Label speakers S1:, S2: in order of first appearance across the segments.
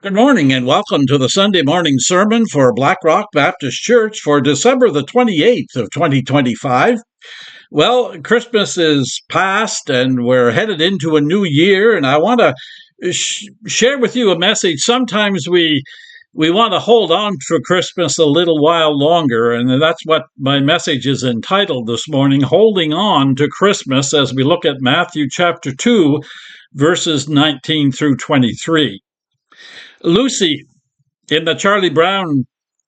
S1: Good morning and welcome to the Sunday morning sermon for Black Rock Baptist Church for December the 28th of 2025. Well, Christmas is past and we're headed into a new year, and I want to share with you a message. Sometimes we want to hold on for Christmas a little while longer, and that's what my message is entitled this morning, Holding On to Christmas, as we look at Matthew chapter 2, verses 19 through 23. Lucy, in the Charlie Brown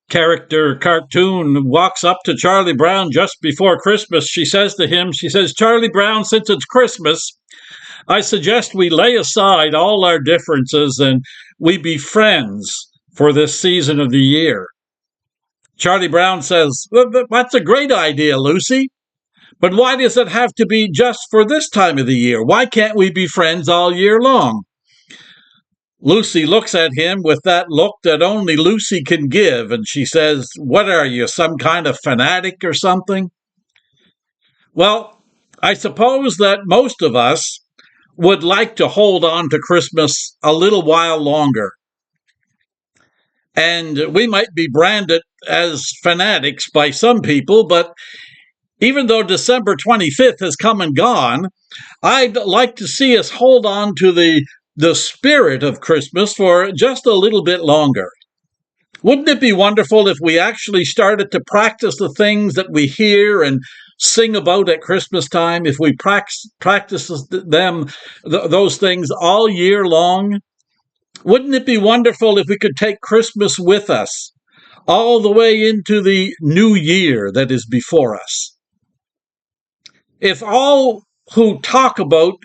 S1: character cartoon, walks up to Charlie Brown just before Christmas. She says to him, Charlie Brown, since it's Christmas, I suggest we lay aside all our differences and we be friends for this season of the year. Charlie Brown says, that's a great idea, Lucy. But why does it have to be just for this time of the year? Why can't we be friends all year long? Lucy looks at him with that look that only Lucy can give, and she says, what are you, some kind of fanatic or something? Well, I suppose that most of us would like to hold on to Christmas a little while longer. And we might be branded as fanatics by some people, but even though December 25th has come and gone, I'd like to see us hold on to the spirit of Christmas for just a little bit longer. Wouldn't it be wonderful if we actually started to practice the things that we hear and sing about at Christmas time, if we practice those things all year long? Wouldn't it be wonderful if we could take Christmas with us all the way into the new year that is before us? If all who talk about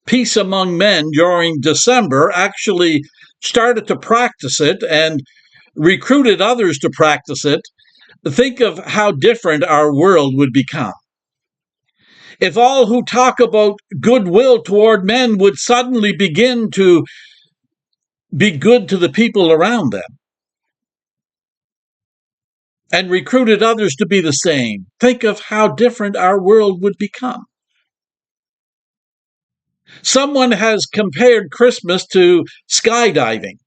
S1: peace among men during December actually started to practice it and recruited others to practice it, think of how different our world would become. If all who talk about goodwill toward men would suddenly begin to be good to the people around them and recruited others to be the same, think of how different our world would become. Someone has compared Christmas to skydiving.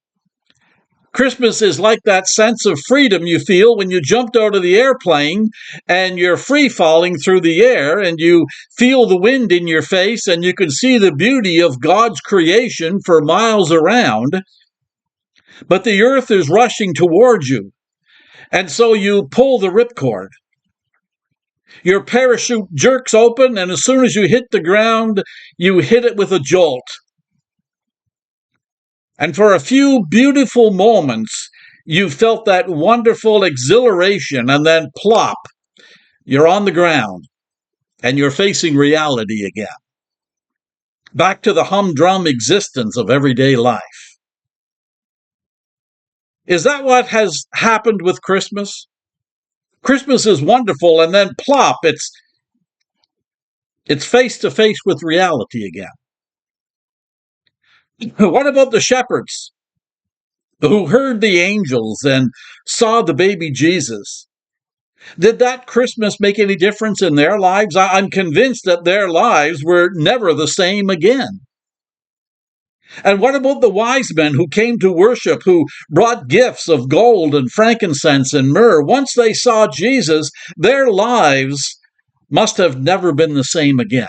S1: Christmas is like that sense of freedom you feel when you jumped out of the airplane and you're free falling through the air and you feel the wind in your face and you can see the beauty of God's creation for miles around. But the earth is rushing towards you, and so you pull the ripcord. Your parachute jerks open, and as soon as you hit the ground, you hit it with a jolt. And for a few beautiful moments, you felt that wonderful exhilaration, and then plop, you're on the ground, and you're facing reality again. Back to the humdrum existence of everyday life. Is that what has happened with Christmas? Christmas is wonderful, and then plop, it's face to face with reality again. What about the shepherds who heard the angels and saw the baby Jesus? Did that Christmas make any difference in their lives? I'm convinced that their lives were never the same again. And what about the wise men who came to worship, who brought gifts of gold and frankincense and myrrh? Once they saw Jesus, their lives must have never been the same again.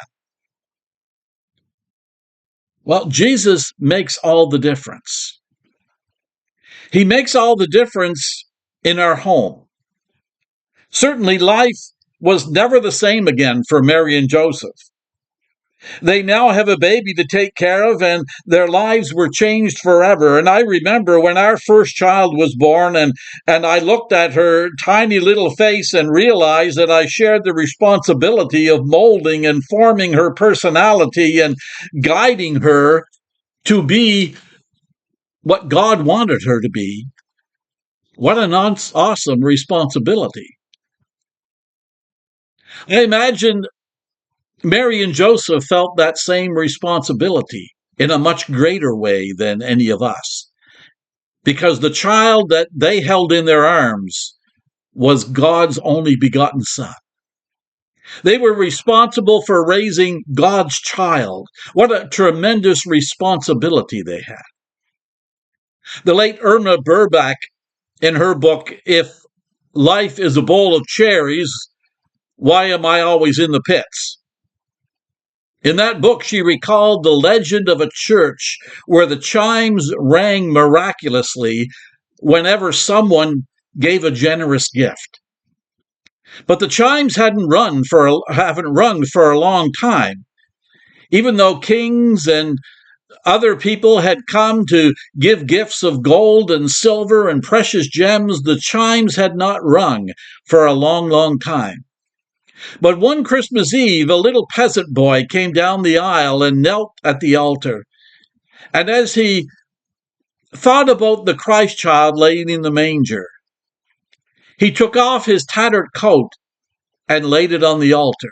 S1: Well, Jesus makes all the difference. He makes all the difference in our home. Certainly, life was never the same again for Mary and Joseph. They now have a baby to take care of, and their lives were changed forever. And I remember when our first child was born, and I looked at her tiny little face and realized that I shared the responsibility of molding and forming her personality and guiding her to be what God wanted her to be. What an awesome responsibility. I imagine Mary and Joseph felt that same responsibility in a much greater way than any of us, because the child that they held in their arms was God's only begotten Son. They were responsible for raising God's child. What a tremendous responsibility they had. The late Irma Burbach, in her book, If Life is a Bowl of Cherries, Why Am I Always in the Pits? In that book, she recalled the legend of a church where the chimes rang miraculously whenever someone gave a generous gift. But the chimes haven't rung for a long time. Even though kings and other people had come to give gifts of gold and silver and precious gems, the chimes had not rung for a long, long time. But one Christmas Eve, a little peasant boy came down the aisle and knelt at the altar. And as he thought about the Christ child laying in the manger, he took off his tattered coat and laid it on the altar.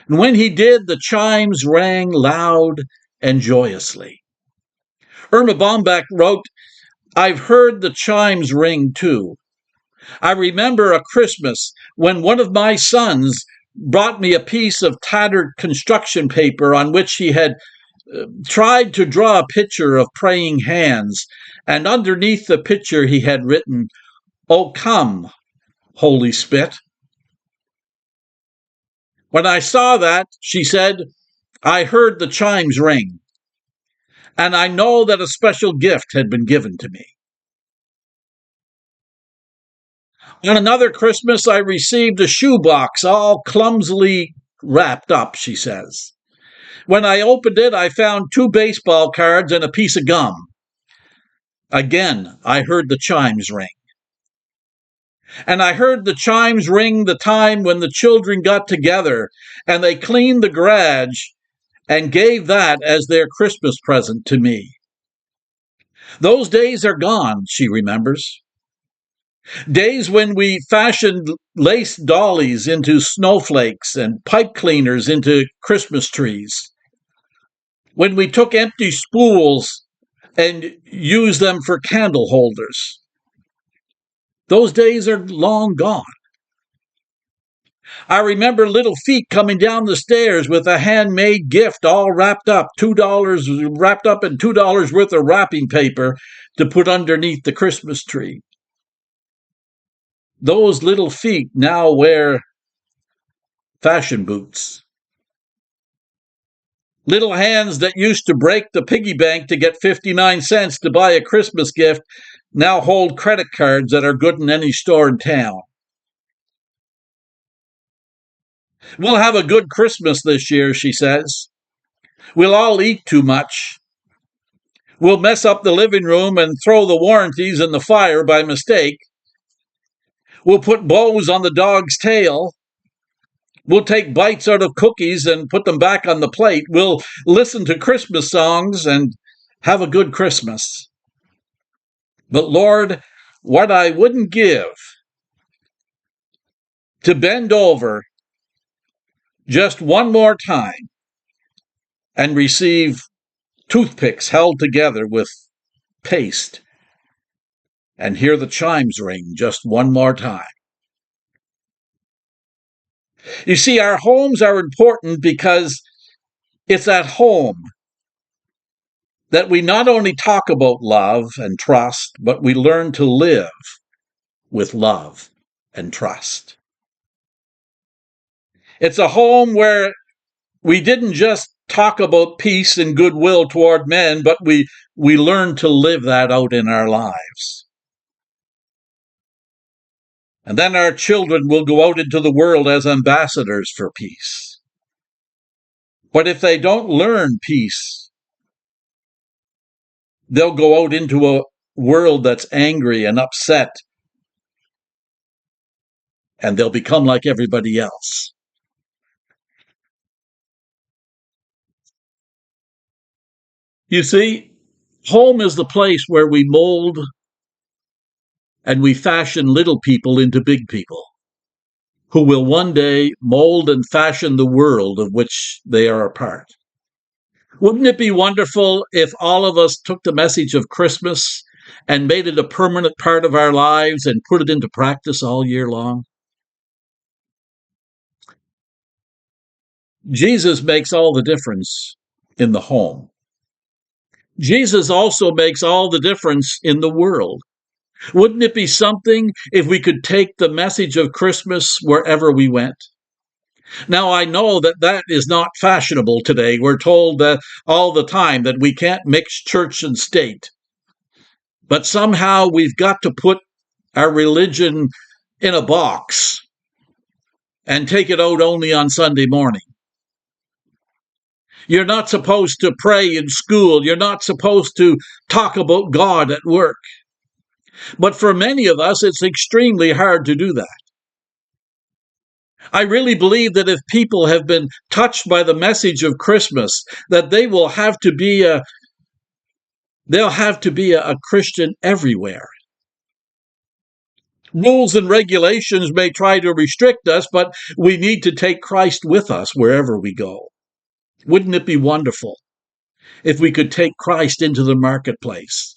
S1: And when he did, the chimes rang loud and joyously. Irma Bombach wrote, I've heard the chimes ring too. I remember a Christmas when one of my sons brought me a piece of tattered construction paper on which he had tried to draw a picture of praying hands, and underneath the picture he had written, "Oh, come, Holy Spit." When I saw that, she said, I heard the chimes ring, and I know that a special gift had been given to me. On another Christmas, I received a shoebox all clumsily wrapped up, she says. When I opened it, I found 2 baseball cards and a piece of gum. Again, I heard the chimes ring. And I heard the chimes ring the time when the children got together and they cleaned the garage and gave that as their Christmas present to me. Those days are gone, she remembers. Days when we fashioned lace dollies into snowflakes and pipe cleaners into Christmas trees. When we took empty spools and used them for candle holders. Those days are long gone. I remember little feet coming down the stairs with a handmade gift all wrapped up, $2 wrapped up in $2 worth of wrapping paper to put underneath the Christmas tree. Those little feet now wear fashion boots. Little hands that used to break the piggy bank to get 59 cents to buy a Christmas gift now hold credit cards that are good in any store in town. We'll have a good Christmas this year, she says. We'll all eat too much. We'll mess up the living room and throw the warranties in the fire by mistake. We'll put bows on the dog's tail. We'll take bites out of cookies and put them back on the plate. We'll listen to Christmas songs and have a good Christmas. But Lord, what I wouldn't give to bend over just one more time and receive toothpicks held together with paste and hear the chimes ring just one more time. You see, our homes are important because it's at home that we not only talk about love and trust, but we learn to live with love and trust. It's a home where we didn't just talk about peace and goodwill toward men, but we learn to live that out in our lives. And then our children will go out into the world as ambassadors for peace. But if they don't learn peace, they'll go out into a world that's angry and upset, and they'll become like everybody else. You see, home is the place where we mold and we fashion little people into big people who will one day mold and fashion the world of which they are a part. Wouldn't it be wonderful if all of us took the message of Christmas and made it a permanent part of our lives and put it into practice all year long? Jesus makes all the difference in the home. Jesus also makes all the difference in the world. Wouldn't it be something if we could take the message of Christmas wherever we went? Now, I know that that is not fashionable today. We're told that all the time that we can't mix church and state. But somehow we've got to put our religion in a box and take it out only on Sunday morning. You're not supposed to pray in school. You're not supposed to talk about God at work. But for many of us, it's extremely hard to do that. I really believe that if people have been touched by the message of Christmas, that they'll have to be a Christian everywhere. Rules and regulations may try to restrict us, but we need to take Christ with us wherever we go. Wouldn't it be wonderful if we could take Christ into the marketplace,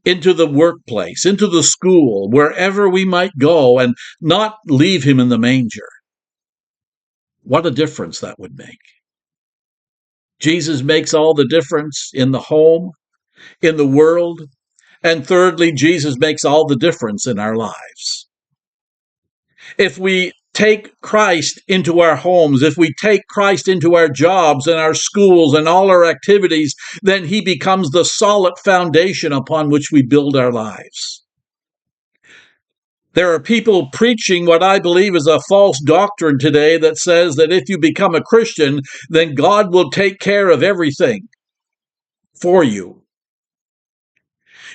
S1: into the workplace, into the school, wherever we might go, and not leave him in the manger? What a difference that would make. Jesus makes all the difference in the home, in the world, and thirdly, Jesus makes all the difference in our lives. If we take Christ into our homes, if we take Christ into our jobs and our schools and all our activities, then he becomes the solid foundation upon which we build our lives. There are people preaching what I believe is a false doctrine today that says that if you become a Christian, then God will take care of everything for you.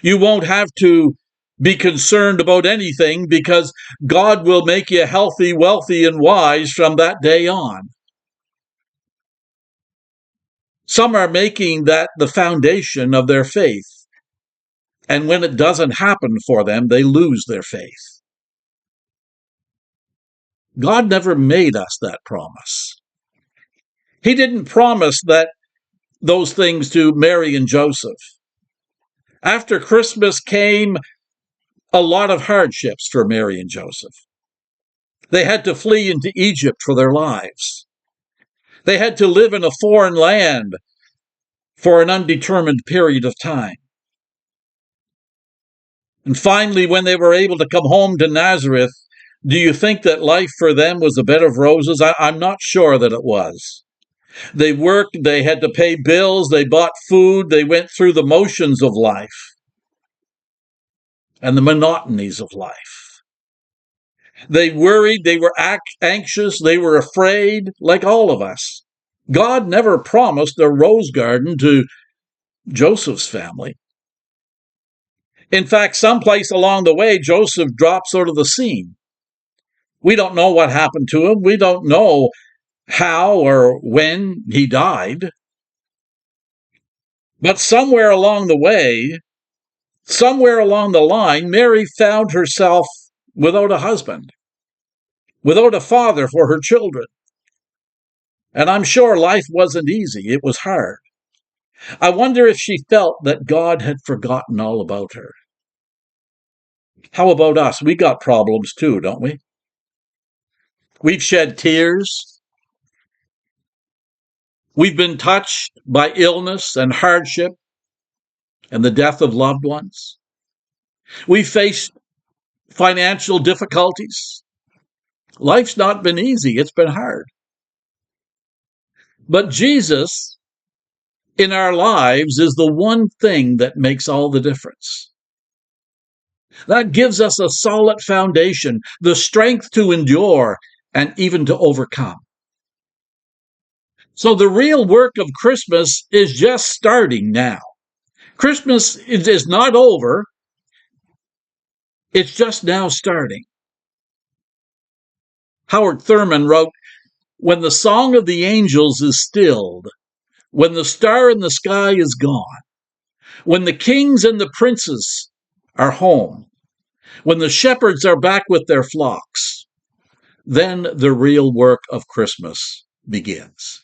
S1: You won't have to be concerned about anything because God will make you healthy, wealthy, and wise from that day on. Some are making that the foundation of their faith. And when it doesn't happen for them, they lose their faith. God never made us that promise. He didn't promise those things to Mary and Joseph. After Christmas came a lot of hardships for Mary and Joseph. They had to flee into Egypt for their lives. They had to live in a foreign land for an undetermined period of time. And finally, when they were able to come home to Nazareth, do you think that life for them was a bed of roses? I'm not sure that it was. They worked, they had to pay bills, they bought food, they went through the motions of life and the monotonies of life. They worried, they were anxious, they were afraid, like all of us. God never promised a rose garden to Joseph's family. In fact, someplace along the way, Joseph drops out of the scene. We don't know what happened to him. We don't know how or when he died. But somewhere along the way, somewhere along the line, Mary found herself without a husband, without a father for her children. And I'm sure life wasn't easy. It was hard. I wonder if she felt that God had forgotten all about her. How about us? We got problems too, don't we? We've shed tears. We've been touched by illness and hardship and the death of loved ones. We've faced financial difficulties. Life's not been easy. It's been hard. But Jesus in our lives is the one thing that makes all the difference. That gives us a solid foundation, the strength to endure and even to overcome. So the real work of Christmas is just starting now. Christmas is not over. It's just now starting. Howard Thurman wrote, "When the song of the angels is stilled, when the star in the sky is gone, when the kings and the princes are home, when the shepherds are back with their flocks, then the real work of Christmas begins."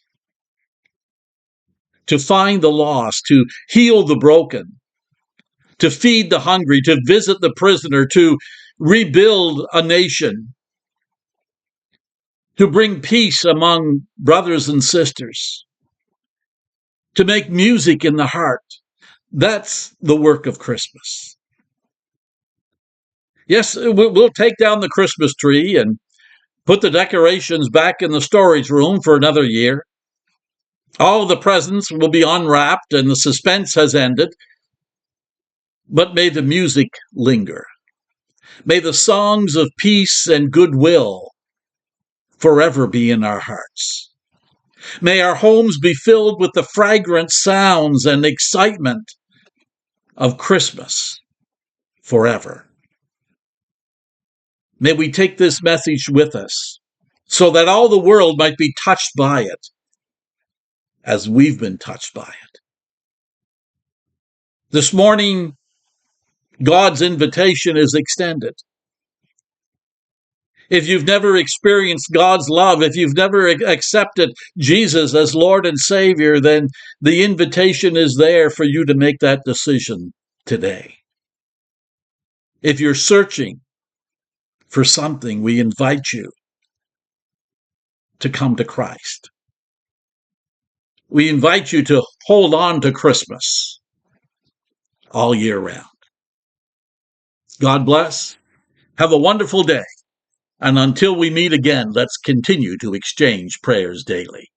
S1: To find the lost, to heal the broken, to feed the hungry, to visit the prisoner, to rebuild a nation, to bring peace among brothers and sisters, to make music in the heart. That's the work of Christmas. Yes, we'll take down the Christmas tree and put the decorations back in the storage room for another year. All of the presents will be unwrapped and the suspense has ended. But may the music linger. May the songs of peace and goodwill forever be in our hearts. May our homes be filled with the fragrant sounds and excitement of Christmas forever. May we take this message with us so that all the world might be touched by it as we've been touched by it. This morning, God's invitation is extended. If you've never experienced God's love, if you've never accepted Jesus as Lord and Savior, then the invitation is there for you to make that decision today. If you're searching for something, we invite you to come to Christ. We invite you to hold on to Christmas all year round. God bless. Have a wonderful day. And until we meet again, let's continue to exchange prayers daily.